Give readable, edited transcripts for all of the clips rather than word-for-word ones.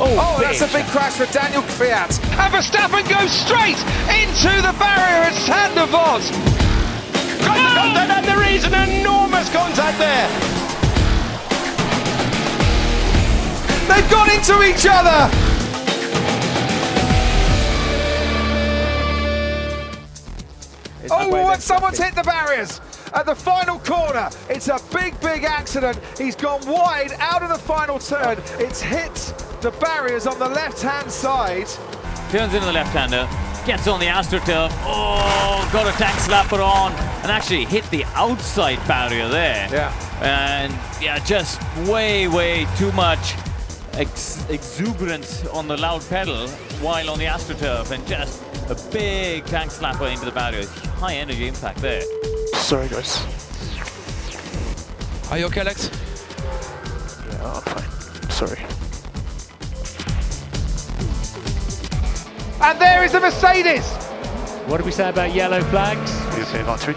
Oh, that's a big crash for Daniel Kvyat. And Verstappen goes straight into the barrier at Sandevos. Contact, and there is an enormous contact there. They've gone into each other. Oh, and someone's hit the barriers at the final corner. It's a big, big accident. He's gone wide out of the final turn. It's hit the barriers on the left-hand side. Turns into the left-hander, gets on the AstroTurf. Oh, got a tank slapper on, and actually hit the outside barrier there. Yeah. And yeah, just way too much exuberance on the loud pedal while on the AstroTurf, and just a big tank slapper into the barrier. High energy impact there. Sorry, guys. Are you okay, Alex? Yeah, I'm fine. Sorry. And there is the Mercedes. What did we say about yellow flags? You okay, Valtteri?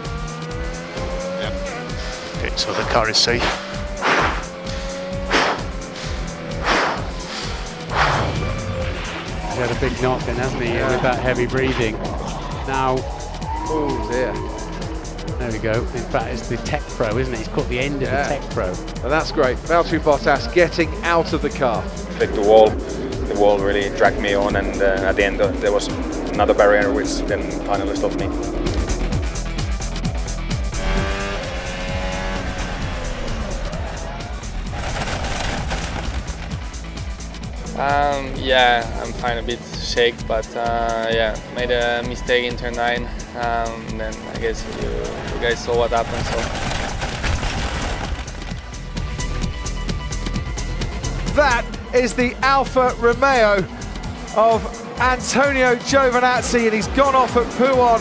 Yep. Okay, so the car is safe. He's had a big knock then, hasn't he, with that heavy breathing. Now, Oh dear. there we go. In fact, it's the Tech Pro, isn't it? He's caught the end of the Tech Pro. And that's great. Valtteri Bottas getting out of the car. Clicked the wall. The wall really dragged me on, and at the end there was another barrier which then finally stopped me. Yeah, I'm fine, a bit shake, but yeah, made a mistake in turn 9. Then I guess you guys saw what happened. So. That is the Alfa Romeo of Antonio Giovinazzi, and he's gone off at Pouon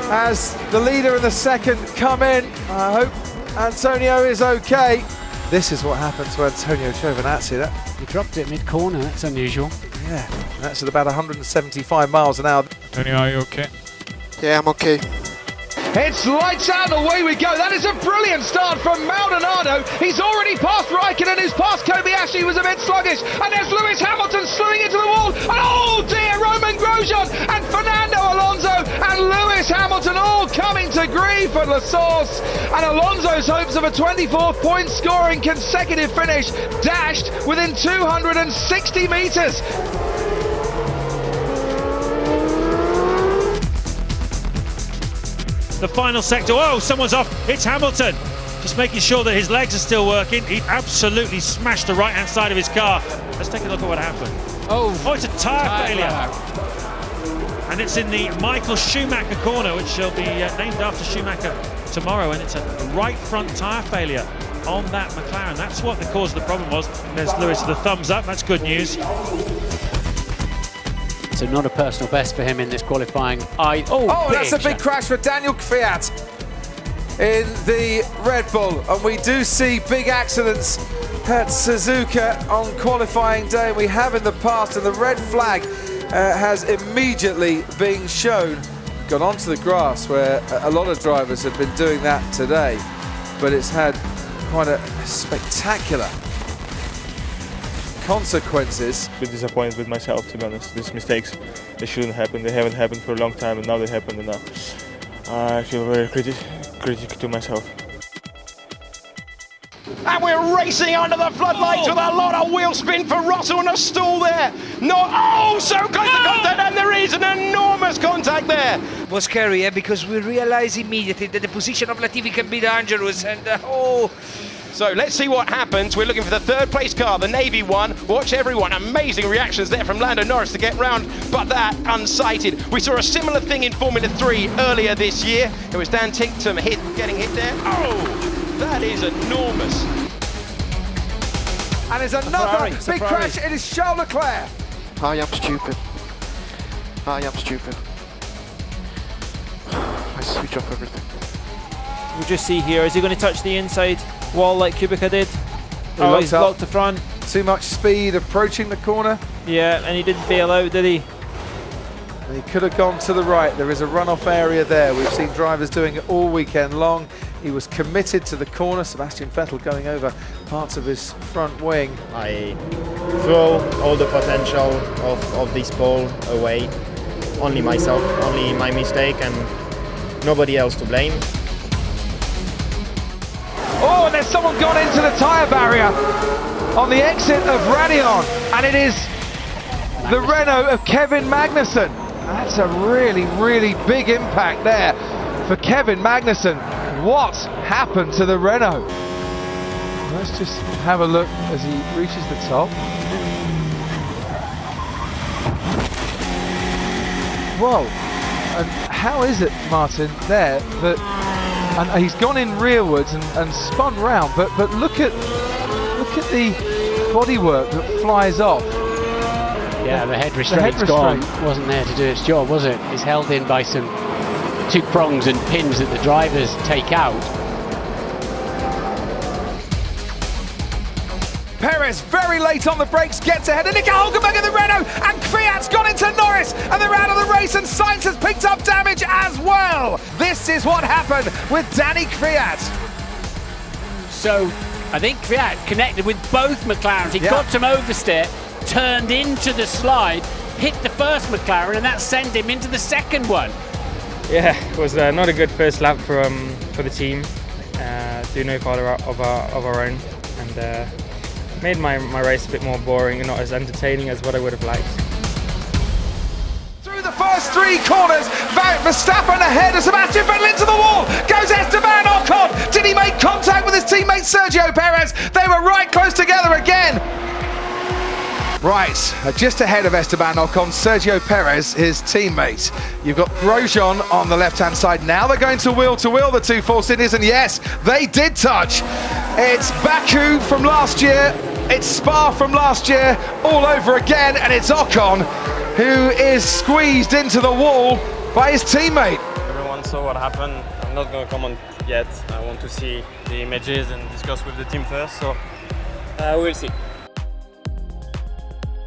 as the leader and the second come in. I hope Antonio is okay. This is what happened to Antonio Giovinazzi. He dropped it mid-corner, that's unusual. Yeah, that's at about 175 miles an hour. Antonio, are you okay? Yeah, I'm okay. It's lights out, away we go. That is a brilliant start from Maldonado. He's already passed Raikkonen, who's passed Kobayashi, who was a bit sluggish. And there's Lewis Hamilton slewing into the wall. And oh dear, Roman Grosjean and Fernando Alonso and Lewis Hamilton all coming to grief at La Source. And Alonso's hopes of a 24-point scoring consecutive finish dashed within 260 metres. The final sector, oh, someone's off, it's Hamilton. Just making sure that his legs are still working. He absolutely smashed the right-hand side of his car. Let's take a look at what happened. Oh, it's a tyre failure. And it's in the Michael Schumacher corner, which shall be named after Schumacher tomorrow, and it's a right front tyre failure on that McLaren. That's what the cause of the problem was. There's Lewis with the thumbs up, that's good news. So not a personal best for him in this qualifying. Oh, that's a big crash for Daniel Kvyat in the Red Bull. And we do see big accidents at Suzuka on qualifying day. We have in the past, and the red flag has immediately been shown. Gone onto the grass, where a lot of drivers have been doing that today. But it's had quite a spectacular consequences. A bit disappointed with myself, to be honest. These mistakes, they shouldn't happen. They haven't happened for a long time, and now they happen, and I feel very critical to myself. And we're racing under the floodlights with a lot of wheel spin for Russell and a stall there. So close to contact, and there is an enormous contact there. It was scary, because we realized immediately that the position of Latifi can be dangerous, and So let's see what happens. We're looking for the third place car, the Navy one. Watch everyone. Amazing reactions there from Lando Norris to get round, but that unsighted. We saw a similar thing in Formula 3 earlier this year. It was Dan Tinctum getting hit there. Oh, that is enormous. And there's another big crash. It is Charles Leclerc. I am stupid. I am stupid. I switch off everything. We'll just see here, is he going to touch the inside wall like Kubica did? Oh, he's blocked the front. Too much speed approaching the corner. Yeah, and he didn't bail out, did he? And he could have gone to the right. There is a runoff area there. We've seen drivers doing it all weekend long. He was committed to the corner. Sebastian Vettel going over parts of his front wing. I throw all the potential of this ball away. Only myself, only my mistake, and nobody else to blame. Oh, and there's someone gone into the tyre barrier on the exit of Radion, and it is the Renault of Kevin Magnussen. That's a really, really big impact there for Kevin Magnussen. What happened to the Renault? Let's just have a look as he reaches the top. Whoa, and how is it, Martin, there, that, and he's gone in rearwards and spun round, but look at the bodywork that flies off. Yeah, the head restraint's gone. Wasn't there to do its job, was it? It's held in by some two prongs and pins that the drivers take out. Perez very late on the brakes, gets ahead of Nico Hulkenberg in the Renault, and Kvyat's gone into Norris, and they're out of the race, and Sainz has picked up damage as well. This is what happened with Danny Kvyat. So I think Kvyat connected with both McLarens. He got some oversteer, turned into the slide, hit the first McLaren, and that sent him into the second one. Yeah, it was not a good first lap for the team. Do no fault of our own, and made my race a bit more boring and not as entertaining as what I would have liked. Through the first three corners, Verstappen ahead of Sebastian Vettel into the wall. Goes Esteban Ocon. Did he make contact with his teammate Sergio Perez? They were right close together again. Right, just ahead of Esteban Ocon, Sergio Perez, his teammate. You've got Grosjean on the left-hand side. Now they're going to wheel, the two Force Indians, and yes, they did touch. It's Baku from last year, it's Spa from last year, all over again, and it's Ocon who is squeezed into the wall by his teammate. Everyone saw what happened. I'm not going to comment yet. I want to see the images and discuss with the team first, so we'll see.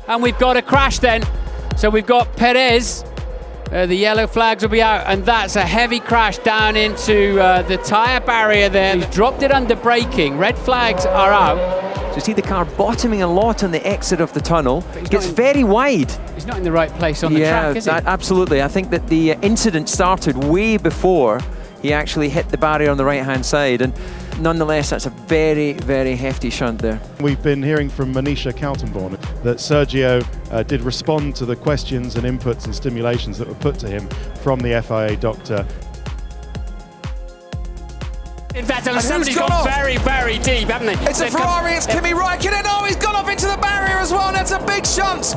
And we've got a crash then. So we've got Perez. The yellow flags will be out, and that's a heavy crash down into the tyre barrier there. He's dropped it under braking. Red flags are out. So you see the car bottoming a lot on the exit of the tunnel. It gets very wide. He's not in the right place on the track, is he? Absolutely. I think that the incident started way before he actually hit the barrier on the right-hand side. And nonetheless, that's a very, very hefty shunt there. We've been hearing from Manisha Kaltenborn that Sergio did respond to the questions and inputs and stimulations that were put to him from the FIA doctor. In fact, somebody's gone very, very deep, haven't they? It's a Ferrari, it's Kimi Räikkönen. Oh, he's gone off into the barrier as well, and that's a big shunt.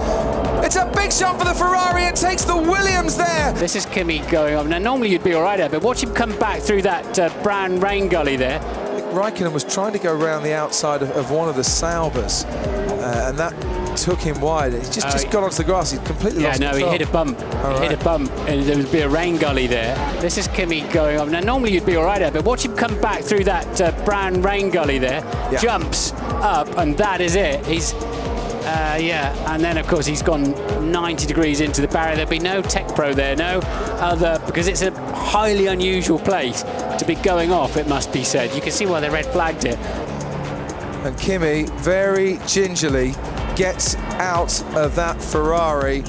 It's a big shunt for the Ferrari. It takes the Williams there. This is Kimi going off. Now, normally you'd be all right there, but watch him come back through that brown rain gully there. Räikkönen was trying to go around the outside of one of the Saubers, and that took him wide. He just got onto the grass. He completely lost control. He hit a bump. Hit a bump, and there would be a rain gully there. This is Kimi going off. Now, normally you'd be all right there, but watch him come back through that brown rain gully there. Yeah. Jumps up, and that is it. He's, and then of course he's gone 90 degrees into the barrier. There'll be no Tech Pro there, no other, because it's a highly unusual place to be going off, it must be said. You can see why they red flagged it. And Kimi very gingerly gets out of that Ferrari.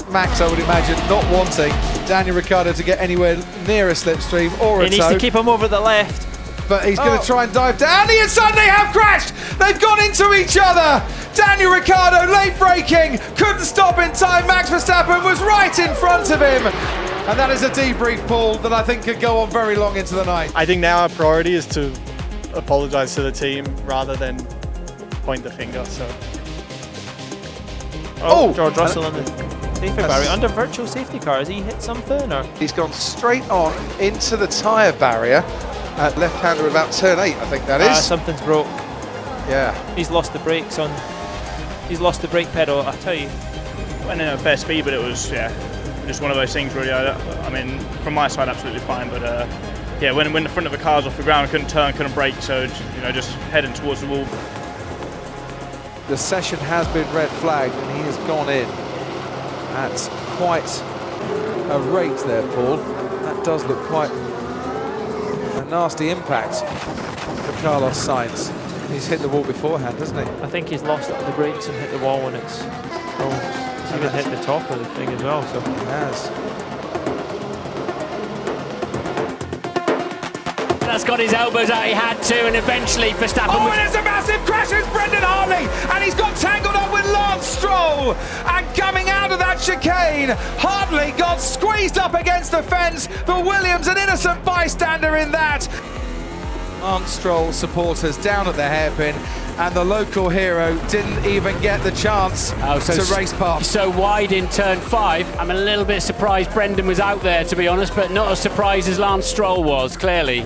Max, I would imagine, not wanting Daniel Ricciardo to get anywhere near a slipstream or a He needs to keep him over the left. But he's going to try and dive down. The inside, they have crashed. They've gone into each other. Daniel Ricciardo late braking, couldn't stop in time. Max Verstappen was right in front of him. And that is a debrief, Paul, that I think could go on very long into the night. I think now our priority is to apologise to the team rather than point the finger. So. George Russell on the safety barrier under virtual safety car. Has he hit something? Or he's gone straight on into the tyre barrier at left-hander about turn 8, I think that is. Something's broke. Yeah. He's lost the brakes on. He's lost the brake pedal. I tell you. Went in at fair speed, but it was just one of those things really. I mean, from my side, absolutely fine, but when the front of the car's off the ground, I couldn't turn, couldn't brake, so just heading towards the wall. The session has been red flagged, and he has gone in at quite a rate there, Paul. That does look quite nasty impact for Carlos Sainz. He's hit the wall beforehand, hasn't he? I think he's lost the brakes and hit the wall when it's he's even hit the top of the thing as well. So he has. That's got his elbows out, he had to, and eventually Verstappen and there's a massive crash, it's Brendan Hartley, and he's got tangled up with Lance Stroll, and coming out of that chicane, Hartley got squeezed up against the fence, but Williams, an innocent bystander in that. Lance Stroll supporters down at the hairpin, and the local hero didn't even get the chance to race past. So wide in turn 5. I'm a little bit surprised Brendan was out there, to be honest, but not as surprised as Lance Stroll was, clearly.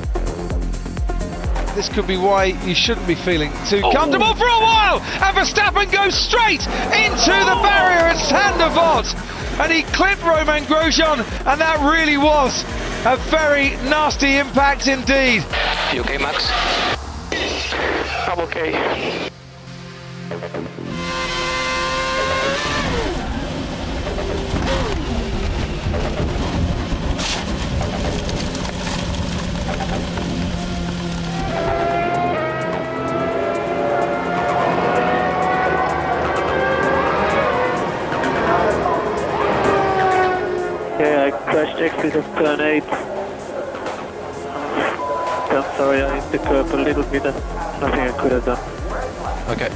This could be why you shouldn't be feeling too comfortable for a while. And Verstappen goes straight into the barrier at Sandevot. And he clipped Romain Grosjean, and that really was a very nasty impact indeed. You okay, Max? I'm okay. Okay, I crashed exit of turn 8. I'm sorry, I hit the curb a little bit. Nothing I could have done. Okay.